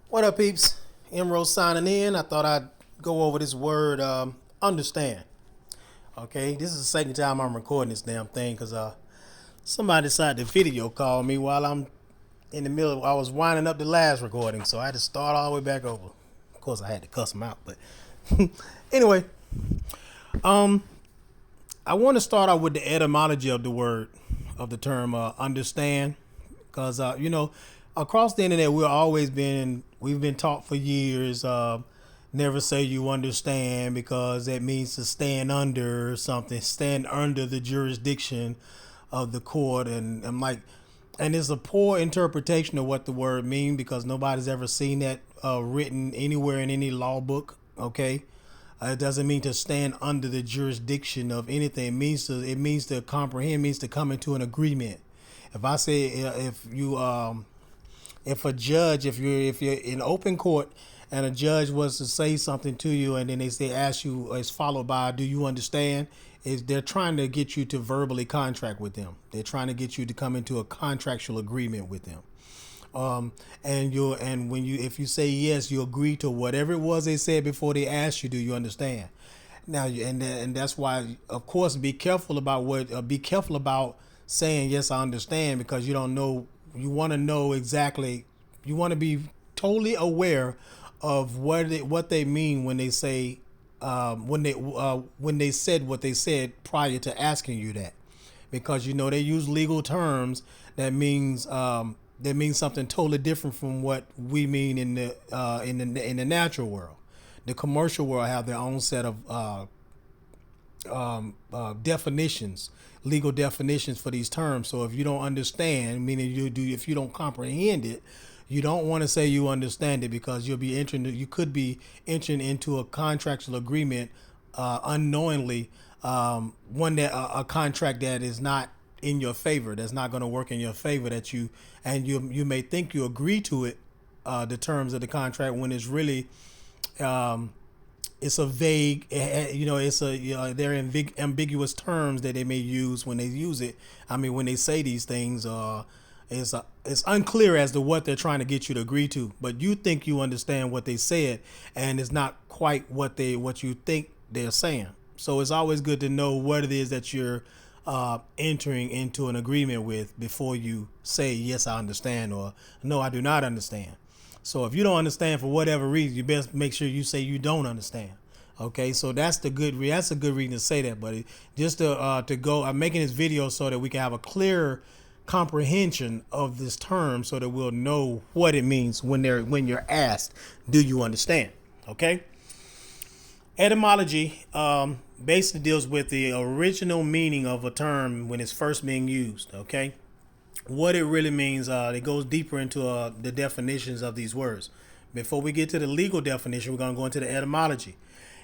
What up, peeps? EmRôs signing in. I thought I'd go over this word, understand. Okay, this is the second time I'm recording this damn thing because somebody decided to video call me while I'm in the middle. I was winding up the last recording, so I had to start all the way back over. Of course, I had to cuss them out, but anyway, I want to start out with the etymology of the word, of the term understand, because across the internet we've been taught for years, never say you understand, because that means to stand under something, stand under the jurisdiction of the court. And I'm like, and it's a poor interpretation of what the word means, because nobody's ever seen that written anywhere in any law book. Okay, it doesn't mean to stand under the jurisdiction of anything. It means to comprehend. It means to come into an agreement. If I say if a judge, if you're in open court and a judge was to say something to you, and then they ask you, is followed by, do you understand? Is they're trying to get you to verbally contract with them. They're trying to get you to come into a contractual agreement with them. And when you, if you say yes, you agree to whatever it was they said before they asked you, do you understand? Now, and that's why, of course, be careful about saying yes, I understand, because you don't know. You want to know exactly. You want to be totally aware of what they mean when they say, when they said what they said prior to asking you that, because they use legal terms that means something totally different from what we mean in the natural world. The commercial world have their own set of definitions, legal definitions for these terms. So if you don't understand, meaning if you don't comprehend it, you don't want to say you understand it, because you could be entering into a contractual agreement unknowingly, a contract that is not in your favor, that's not going to work in your favor, you may think you agree to it, the terms of the contract, when it's really it's a vague, they're ambiguous terms that they may use when they use it. I mean, when they say these things, it's unclear as to what they're trying to get you to agree to, but you think you understand what they said, and it's not quite what you think they're saying. So it's always good to know what it is that you're entering into an agreement with before you say yes, I understand, or no, I do not understand. So if you don't understand for whatever reason, you best make sure you say you don't understand. Okay, so that's a good reason to say that. But just to go, I'm making this video so that we can have a clearer comprehension of this term, so that we'll know what it means when you're asked, do you understand? Okay. Etymology basically deals with the original meaning of a term when it's first being used. Okay, what it really means. It goes deeper into the definitions of these words. Before we get to the legal definition, we're going to go into the etymology.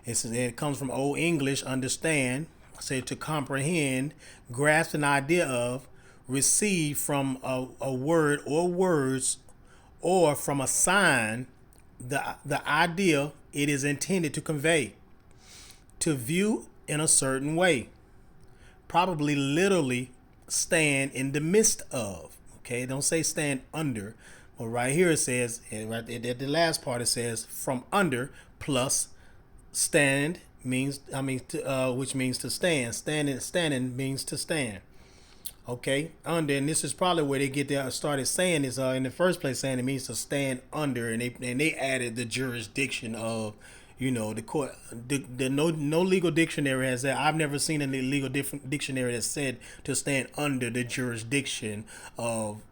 It comes from Old English, understand, say to comprehend, grasp an idea of, receive from a word or words, or from a sign, the idea it is intended to convey. To view in a certain way, probably literally stand in the midst of. Okay, don't say stand under. Well, right here it says, and right at the last part it says from under plus stand which means to stand. Standing means to stand. Okay, under, and this is probably where they get there started saying this in the first place, saying it means to stand under, and they added the jurisdiction of, the court. The no legal dictionary has that. I've never seen a legal dictionary that said to stand under the jurisdiction of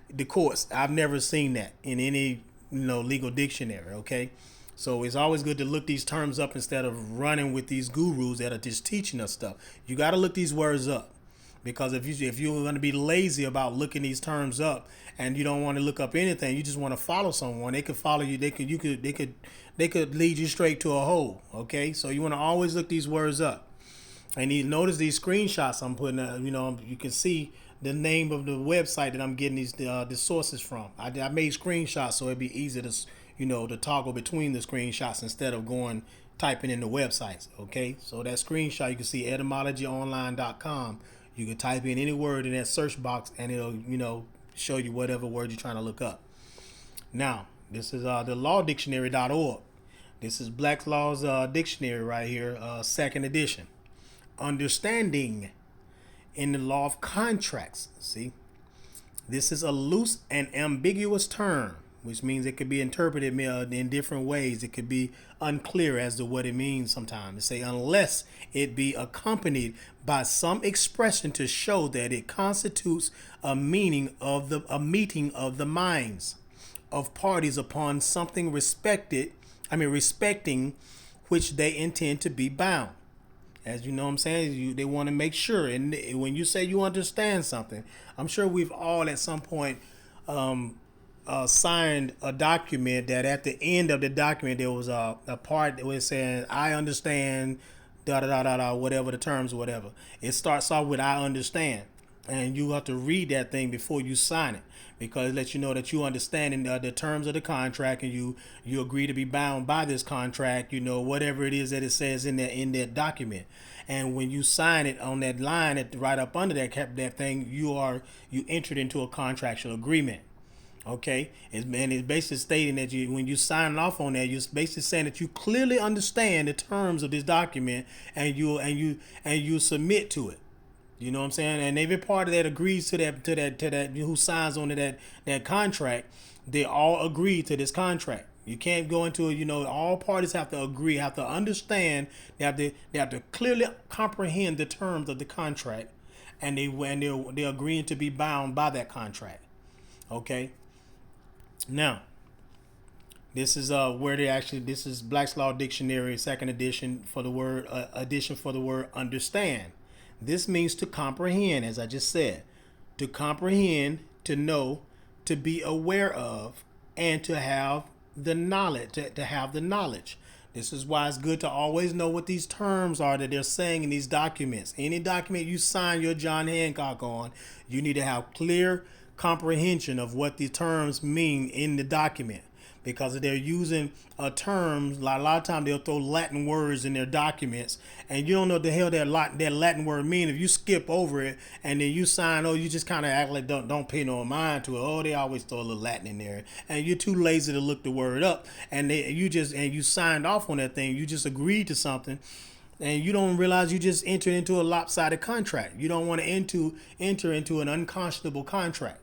the courts. I've never seen that in any legal dictionary. Okay, so it's always good to look these terms up instead of running with these gurus that are just teaching us stuff. You got to look these words up, because if you're going to be lazy about looking these terms up, and you don't want to look up anything, you just want to follow someone, they could follow you. They could lead you straight to a hole. Okay, so you want to always look these words up. And you notice these screenshots I'm putting. You can see the name of the website that I'm getting the sources from. I made screenshots so it'd be easy to to toggle between the screenshots instead of typing in the websites. Okay, so that screenshot, you can see etymologyonline.com. You can type in any word in that search box, and it'll show you whatever word you're trying to look up. Now, This is the lawdictionary.org. This is Black's Laws Dictionary right here, second edition. Understanding in the law of contracts. See, this is a loose and ambiguous term, which means it could be interpreted in different ways. It could be unclear as to what it means sometimes. It say unless it be accompanied by some expression to show that it constitutes a meeting of the minds of parties upon something respecting which they intend to be bound. As you know what I'm saying, they want to make sure. And when you say you understand something, I'm sure we've all at some point signed a document that at the end of the document there was a part that was saying, I understand, da da da da da, whatever the terms, whatever. It starts off with I understand. And you have to read that thing before you sign it, because it lets you know that you understand the terms of the contract, and you agree to be bound by this contract, whatever it is that it says in that document. And when you sign it on that line right up under that thing, you entered into a contractual agreement. Okay, it's basically stating that when you sign off on that, you're basically saying that you clearly understand the terms of this document, and you submit to it. You know what I'm saying? And every party that agrees to that, who signs on to that contract, they all agree to this contract. You can't go into it. All parties have to agree, have to understand. They have to clearly comprehend the terms of the contract, and they're agreeing to be bound by that contract. Okay. Now, this is this is Black's Law Dictionary, second edition for the word understand. This means to comprehend, as I just said, to comprehend, to know, to be aware of, and to have the knowledge. To have the knowledge. This is why it's good to always know what these terms are that they're saying in these documents. Any document you sign your John Hancock on, you need to have clear comprehension of what the terms mean in the document. Because they're using terms, a lot of times they'll throw Latin words in their documents, and you don't know what the hell that Latin word mean. If you skip over it and then you sign, you just kind of act like don't pay no mind to it. They always throw a little Latin in there, and you're too lazy to look the word up, and you signed off on that thing. You just agreed to something, and you don't realize you just entered into a lopsided contract. You don't want to enter into an unconscionable contract.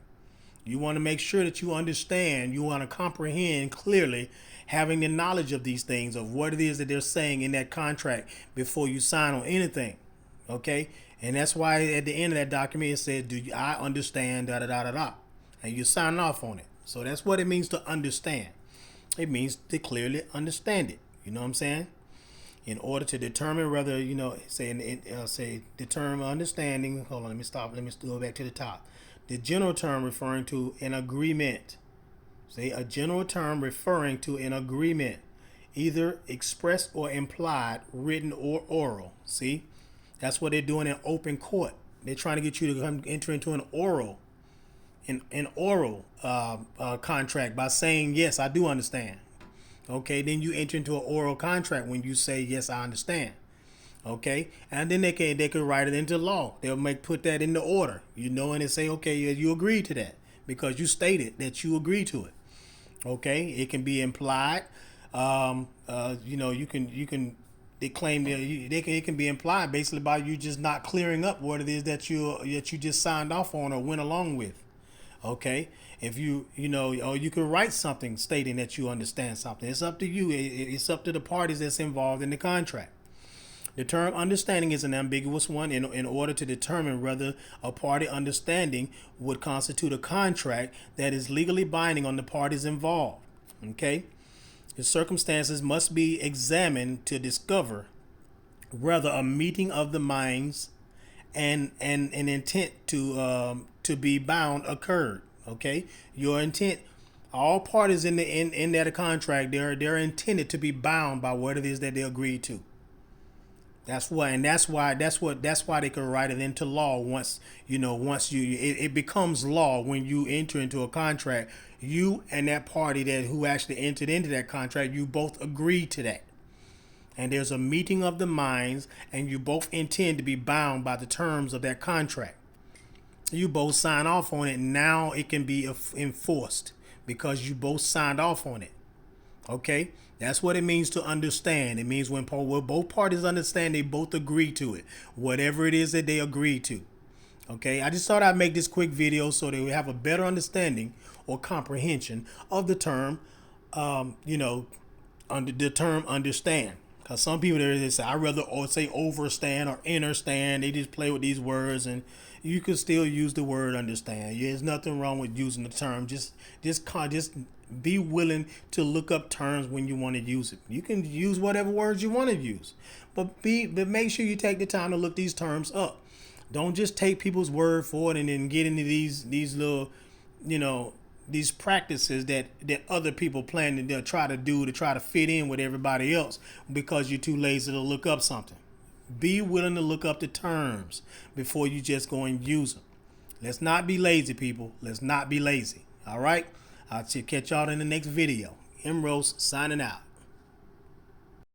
You want to make sure that you understand, you want to comprehend clearly, having the knowledge of these things, of what it is that they're saying in that contract before you sign on anything. Okay? And that's why at the end of that document it says, I understand, da da da da da. And you sign off on it. So that's what it means to understand. It means to clearly understand it. You know what I'm saying? In order to determine whether, say determine understanding. Hold on, let me stop. Let me go back to the top. The general term referring to an agreement. Say a general term referring to an agreement, either expressed or implied, written or oral. See, that's what they're doing in open court. They're trying to get you to come enter into an oral contract by saying, yes, I do understand. Okay, then you enter into an oral contract when you say, yes, I understand. Okay, and then they could write it into law. They'll put that in the order, and they say, okay, you agree to that because you stated that you agree to it. Okay, it can be implied. You can they claim it can be implied basically by you just not clearing up what it is that you just signed off on or went along with. Okay, if you can write something stating that you understand something. It's up to you. It's up to the parties that's involved in the contract. The term understanding is an ambiguous one in order to determine whether a party understanding would constitute a contract that is legally binding on the parties involved. Okay? The circumstances must be examined to discover whether a meeting of the minds and an intent to be bound occurred. Okay? Your intent, all parties in that contract, they're intended to be bound by what it is that they agreed to. That's why they could write it into law once it becomes law when you enter into a contract. You and that party who actually entered into that contract, you both agree to that. And there's a meeting of the minds, and you both intend to be bound by the terms of that contract. You both sign off on it, and now it can be enforced because you both signed off on it. Okay, that's what it means to understand. It means when both parties understand, they both agree to it, whatever it is that they agree to. Okay, I just thought I'd make this quick video so that we have a better understanding or comprehension of the term, under the term understand. Because some people there, they say, I rather say overstand or understand. They just play with these words, and you can still use the word understand. There's nothing wrong with using the term. Just be willing to look up terms when you want to use it. You can use whatever words you want to use, but make sure you take the time to look these terms up. Don't just take people's word for it and then get into these little, these practices that other people plan to try to fit in with everybody else because you're too lazy to look up something. Be willing to look up the terms before you just go and use them. Let's not be lazy, people. Let's not be lazy. All right? I'll catch y'all in the next video. EmRôs signing out.